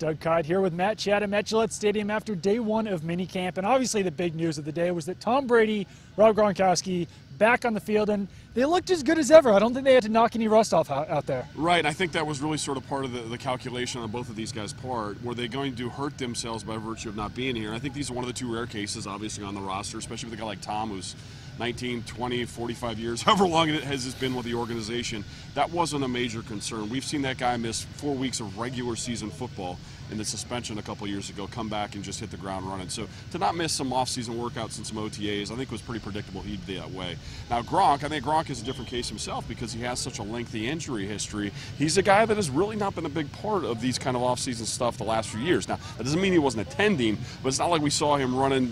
Doug Codd here with Matt Chatham at Gillette Stadium after day one of minicamp. And obviously the big news of the day was that Tom Brady, Rob Gronkowski, back on the field, and they looked as good as ever. I don't think they had to knock any rust off out there. Right. I think that was really sort of part of the calculation on both of these guys' part. Were they going to hurt themselves by virtue of not being here? And I think these are one of the two rare cases, obviously, on the roster, especially with a guy like Tom, who's 19, 20, 45 years, however long it has been with the organization. That wasn't a major concern. We've seen that guy miss 4 weeks of regular season football in the suspension a couple years ago, come back and just hit the ground running. So to not miss some off-season workouts and some OTAs, I think was pretty predictable he'd be that way. Now Gronk, I think Gronk is a different case himself because he has such a lengthy injury history. He's a guy that has really not been a big part of these kind of off-season stuff the last few years. Now, that doesn't mean he wasn't attending, but it's not like we saw him running,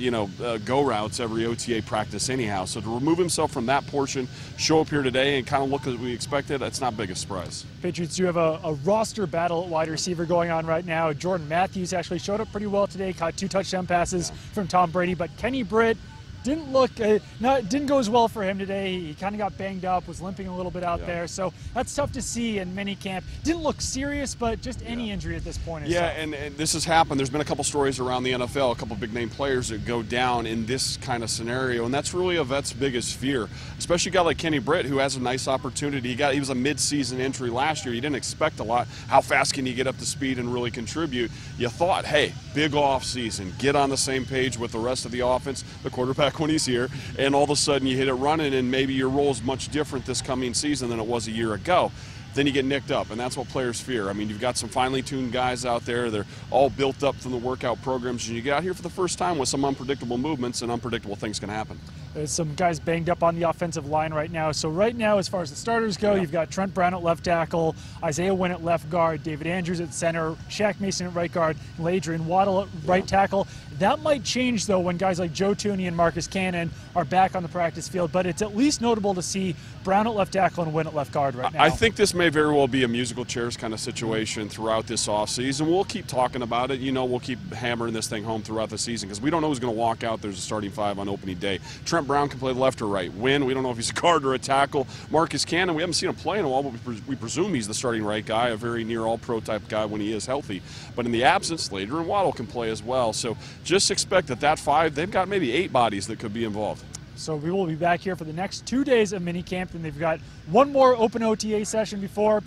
go routes every OTA practice anyhow. So to remove himself from that portion, show up here today and kind of look as we expected, that's not big a surprise. Patriots do have a roster battle at wide receiver going on right now. Jordan Matthews actually showed up pretty well today, caught 2 touchdown passes from Tom Brady, but Kenny Britt didn't look, didn't go as well for him today. He kind of got banged up, was limping a little bit out there, so that's tough to see in minicamp. Didn't look serious, but just any injury at this point is tough. And this has happened. There's been a couple stories around the NFL, a couple big name players that go down in this kind of scenario, and that's really a vet's biggest fear, especially a guy like Kenny Britt, who has a nice opportunity. He was a mid-season entry last year. You didn't expect a lot. How fast can you get up to speed and really contribute? You thought, hey, big off season, get on the same page with the rest of the offense, the quarterback when he's here, and all of a sudden you hit it running, and maybe your role is much different this coming season than it was a year ago. Then you get nicked up, and that's what players fear. I mean, you've got some finely tuned guys out there. They're all built up from the workout programs, and you get out here for the first time with some unpredictable movements, and unpredictable things can happen. There's some guys banged up on the offensive line right now. So right now, as far as the starters go, you've got Trent Brown at left tackle, Isaiah Wynn at left guard, David Andrews at center, Shaq Mason at right guard, and Adrian Waddle at right tackle. That might change, though, when guys like Joe Thuney and Marcus Cannon are back on the practice field, but it's at least notable to see Brown at left tackle and Wynn at left guard right now. I think this may very well be a musical chairs kind of situation throughout this offseason. We'll keep talking about it. We'll keep hammering this thing home throughout the season because we don't know who's going to walk out there's a starting 5 on opening day. Trent Brown can play left or right. Wynn, we don't know if he's a guard or a tackle. Marcus Cannon, we haven't seen him play in a while, but we presume he's the starting right guy, a very near all-pro type guy when he is healthy. But in the absence, Slater and Waddle can play as well. So just expect that 5, they've got maybe 8 bodies that could be involved. So we will be back here for the next 2 days of minicamp, and they've got one more open OTA session before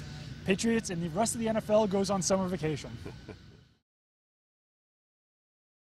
Patriots and the rest of the NFL goes on summer vacation.